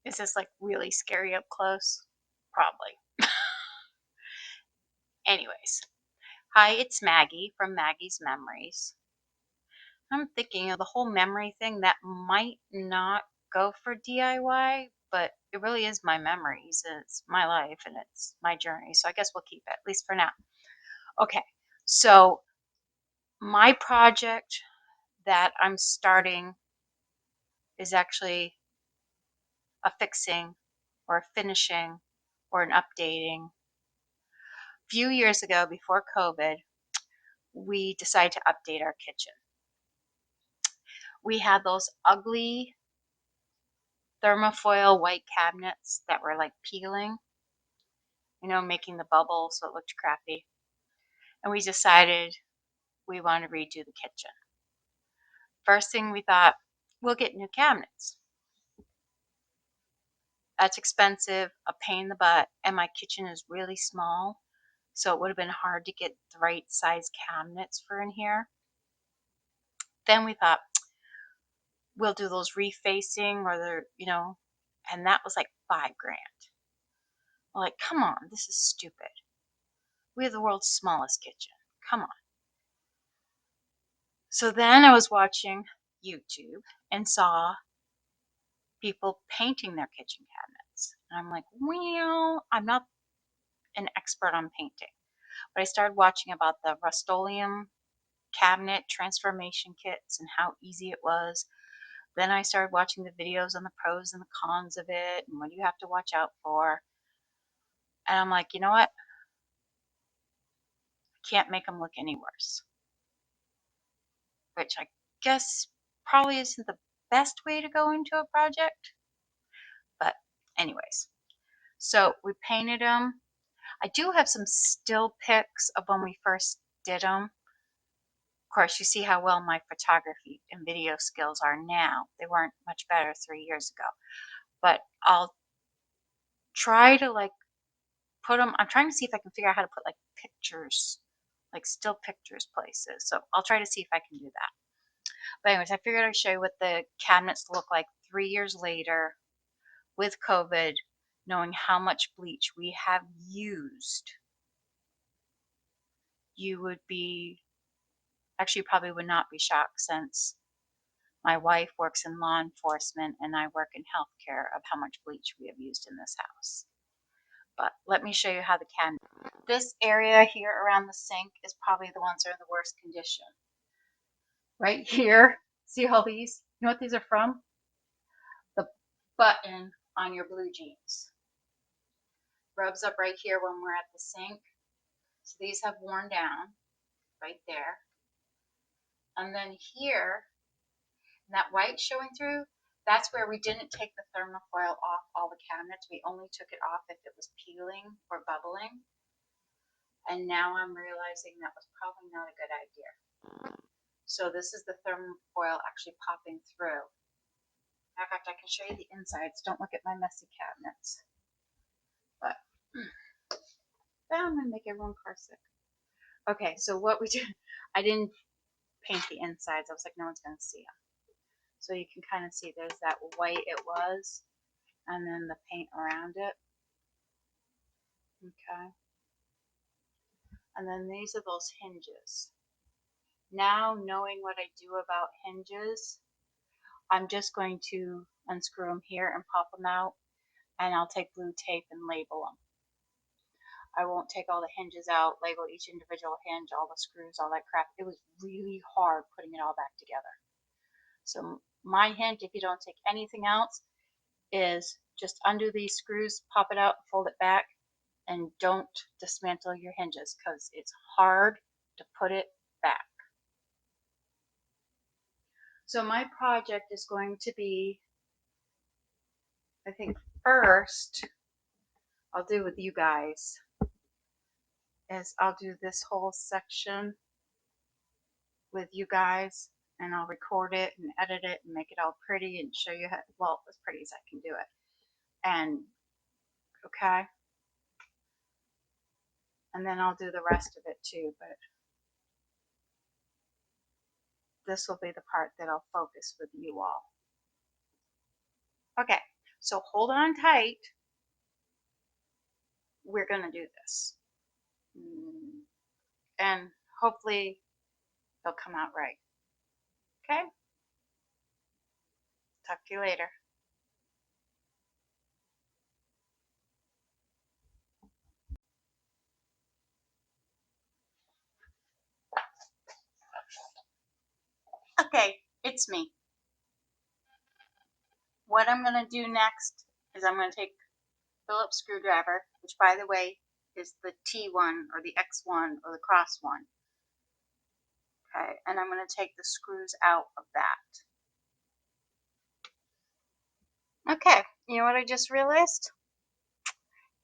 Is this like really scary up close? Probably. Anyways, hi, it's Maggie from Maggie's Memories. I'm thinking of the whole memory thing that might not go for DIY, but it really is my memories. It's my life and it's my journey. So I guess we'll keep it, at least for now. Okay, so my project that I'm starting is actually a fixing or a finishing or an updating. A few years ago, before COVID, we decided to update our kitchen. We had those ugly thermofoil white cabinets that were like peeling, making the bubbles so it looked crappy. And we decided we wanted to redo the kitchen. First thing we thought, we'll get new cabinets. That's expensive, a pain in the butt, and my kitchen is really small, so it would have been hard to get the right size cabinets for in here. Then we thought, we'll do those refacing or and that was like $5,000. We're like, come on, this is stupid. We have the world's smallest kitchen. Come on. So then I was watching YouTube and saw people painting their kitchen cabinets. And I'm like, well, I'm not an expert on painting. But I started watching about the Rustoleum Cabinet Transformation kits and how easy it was. Then I started watching the videos on the pros and the cons of it and what you have to watch out for. And I'm like, you know what? I can't make them look any worse. Which I guess probably isn't the best way to go into a project. But anyways, so we painted them. I do have some still pics of when we first did them. Of course, you see how well my photography and video skills are now. They weren't much better 3 years ago. But I'll try to put them. I'm trying to see if I can figure out how to put pictures, like still pictures places. So I'll try to see if I can do that. But anyways, I figured I'd show you what the cabinets look like 3 years later with COVID, knowing how much bleach we have used. You would be, actually, you probably would not be shocked since my wife works in law enforcement and I work in healthcare of how much bleach we have used in this house. But let me show you how the cabinet. This area here around the sink is probably the ones that are in the worst condition. Right here, see all these? You know what these are from? The button on your blue jeans. Rubs up right here when we're at the sink. So these have worn down right there. And then here, that white showing through, that's where we didn't take the thermofoil off all the cabinets. We only took it off if it was peeling or bubbling. And now I'm realizing that was probably not a good idea. So this is the thermofoil actually popping through. In fact, I can show you the insides. Don't look at my messy cabinets. But I'm going to make everyone car sick. Okay, so what we did, I didn't paint the insides. I was like, no one's going to see them. So you can kind of see there's that white it was, and then the paint around it. Okay. And then these are those hinges. Now, knowing what I do about hinges, I'm just going to unscrew them here and pop them out, and I'll take blue tape and label them. I won't take all the hinges out, label each individual hinge, all the screws, all that crap. It was really hard putting it all back together. So my hint, if you don't take anything else, is just undo these screws, pop it out, fold it back, and don't dismantle your hinges because it's hard to put it back. So my project is going to be, I think first I'll do with you guys is I'll do this whole section with you guys, and I'll record it and edit it and make it all pretty and show you how, well, as pretty as I can do it. And okay, and then I'll do the rest of it too, but this will be the part that I'll focus with you all. Okay, So hold on tight. We're going to do this. And hopefully they'll come out right. Okay? Talk to you later. Okay, it's me. What I'm going to do next is I'm going to take Phillips screwdriver, which by the way is the T1 or the X1 or the cross one. Okay, and I'm going to take the screws out of that. Okay, you know what I just realized?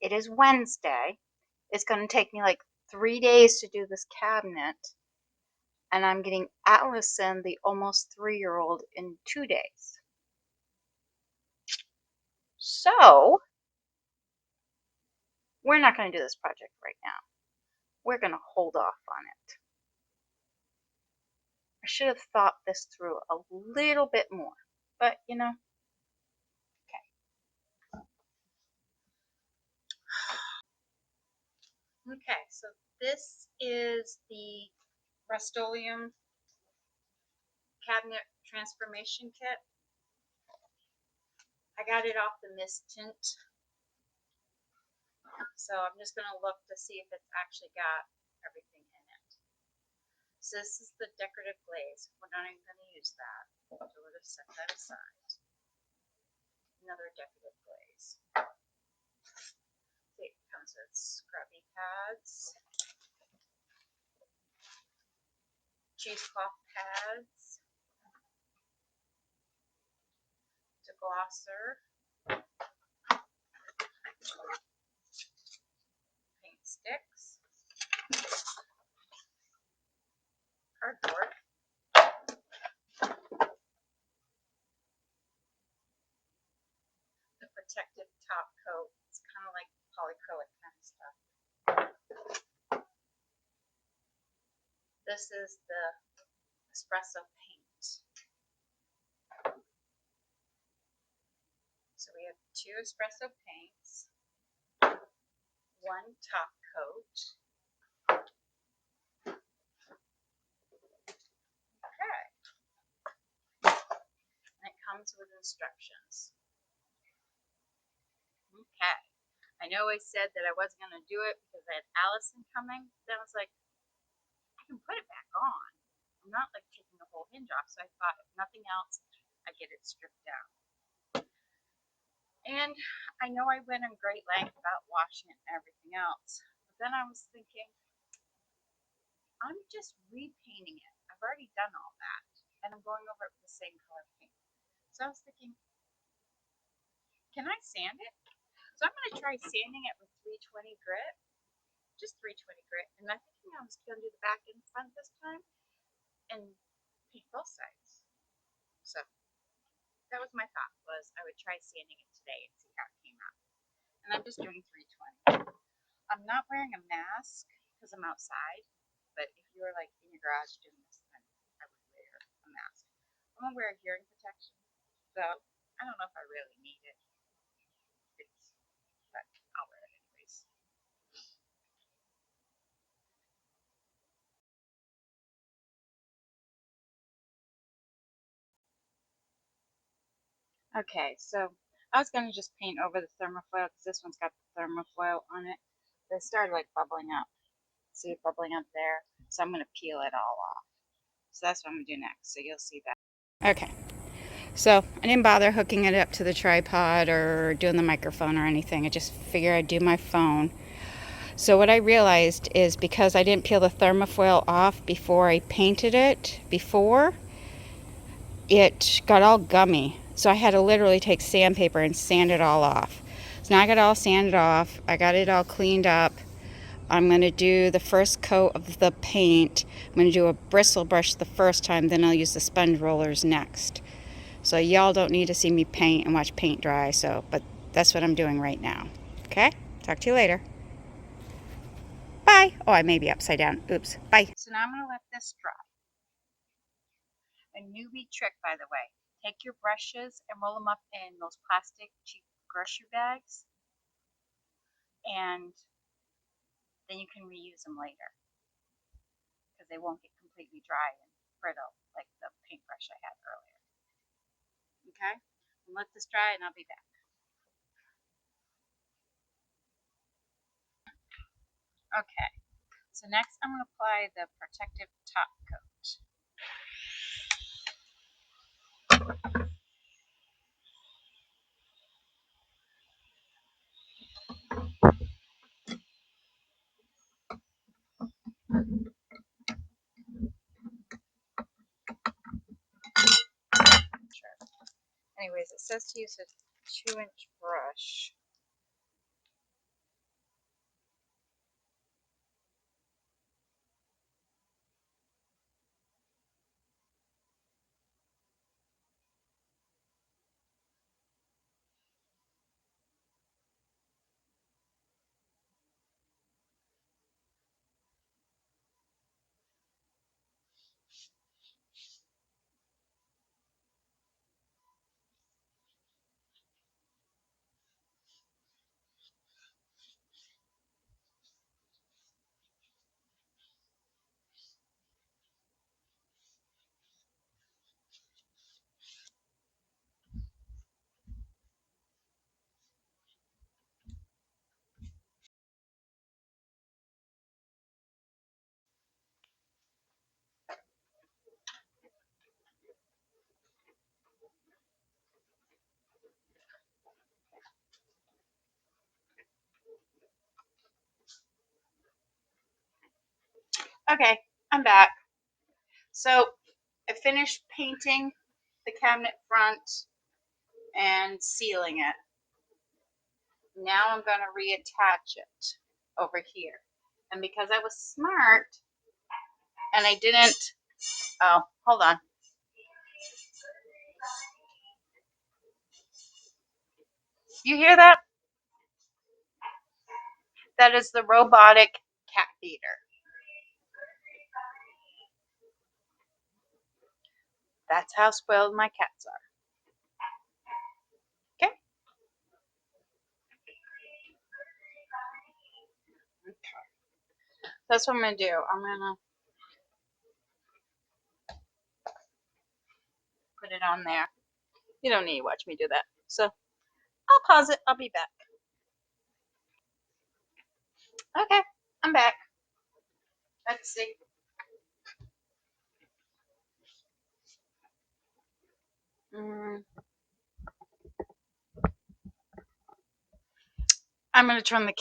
It is Wednesday. It's going to take me like 3 days to do this cabinet, and I'm getting Allison, the almost 3-year-old, in 2 days. So, we're not going to do this project right now. We're going to hold off on it. I should have thought this through a little bit more, but you know, okay. Okay, so this is the Rustoleum Cabinet Transformation Kit. I got it off the mist tint, so I'm just going to look to see if it's actually got everything in it. So this is the decorative glaze. We're not even going to use that, so we'll just set that aside. Another decorative glaze. It comes with scrubby pads, cheesecloth pads, glosser, paint sticks, cardboard, the protective top coat. It's kind of like polycrylic kind of stuff. This is the espresso paint. So we have 2 espresso paints, 1 top coat. Okay. And it comes with instructions. Okay. I know I said that I wasn't going to do it because I had Allison coming. Then I was like, I can put it back on. I'm not like taking the whole hinge off. So I thought, if nothing else, I get it stripped down. And I know I went in great length about washing it and everything else. But then I was thinking, I'm just repainting it. I've already done all that. And I'm going over it with the same color paint. So I was thinking, can I sand it? So I'm going to try sanding it with 320 grit. Just 320 grit. And I'm thinking I was going to do the back and front this time and paint both sides. So that was my thought, was I would try sanding it today and see how it came out. And I'm just doing 320. I'm not wearing a mask because I'm outside, but if you were like in your garage doing this, then I would wear a mask. I'm gonna wear a hearing protection, so I don't know if I really need it. But I'll wear it anyways. Okay, so I was gonna just paint over the thermofoil because this one's got the thermofoil on it. But it started like bubbling up. See it bubbling up there? So I'm gonna peel it all off. So that's what I'm gonna do next. So you'll see that. Okay. So I didn't bother hooking it up to the tripod or doing the microphone or anything. I just figured I'd do my phone. So what I realized is because I didn't peel the thermofoil off before I painted it before, it got all gummy. So I had to literally take sandpaper and sand it all off. So now I got it all sanded off. I got it all cleaned up. I'm going to do the first coat of the paint. I'm going to do a bristle brush the first time, then I'll use the sponge rollers next. So y'all don't need to see me paint and watch paint dry, but that's what I'm doing right now. Okay? Talk to you later. Bye. Oh, I may be upside down. Oops. Bye. So now I'm going to let this dry. A newbie trick, by the way. take your brushes and roll them up in those plastic cheap grocery bags, and then you can reuse them later because they won't get completely dry and brittle like the paintbrush I had earlier. Okay, and let this dry and I'll be back. Okay, so next I'm going to apply the protective top coat. Sure. Anyways, it says to use a 2-inch brush. Okay, I'm back. So I finished painting the cabinet front and sealing it. Now I'm going to reattach it over here. And because I was smart and I didn't, oh, hold on. You hear that? That is the robotic cat feeder. That's how spoiled my cats are. Okay? That's what I'm going to do. I'm going to put it on there. You don't need to watch me do that. So I'll pause it. I'll be back. Okay, I'm back. Let's see. I'm going to turn the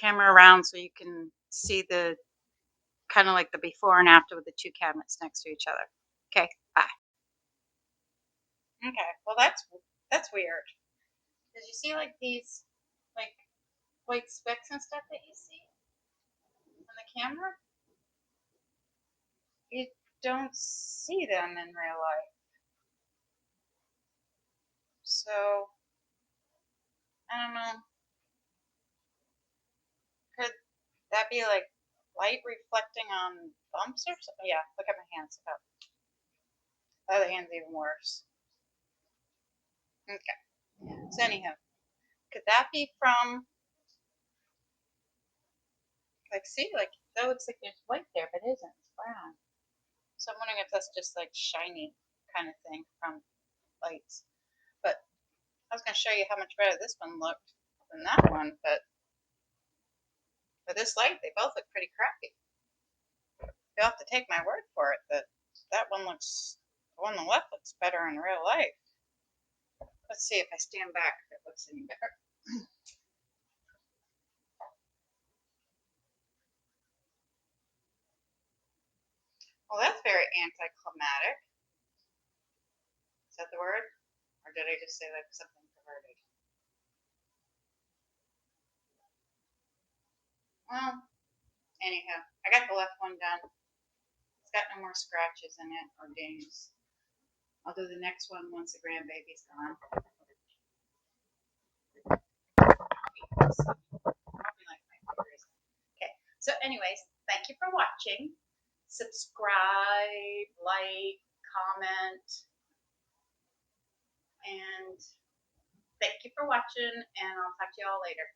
camera around so you can see the kind of like the before and after with the two cabinets next to each other. Okay, bye. Okay, well that's weird. Did you see like these like white specks and stuff that you see on the camera? You don't see them in real life. So I don't know. Could that be like light reflecting on bumps or something? Yeah, look at my hands. Oh, the other hand's even worse. Okay. So anyhow, could that be from like see like that looks like there's white there, but it isn't. It's brown. So I'm wondering if that's just like shiny kind of thing from lights. But I was gonna show you how much better this one looked than that one, but for this light, they both look pretty crappy. You'll have to take my word for it that that one looks, the one on the left looks better in real life. Let's see if I stand back if it looks any better. Well, that's very anticlimactic. Is that the word? Or did I just say like something perverted? Well, anyhow, I got the left one done. It's got no more scratches in it or dings. I'll do the next one once the grandbaby's gone. Okay, so anyways, thank you for watching. Subscribe, like, comment, And thank you for watching, and I'll talk to you all later.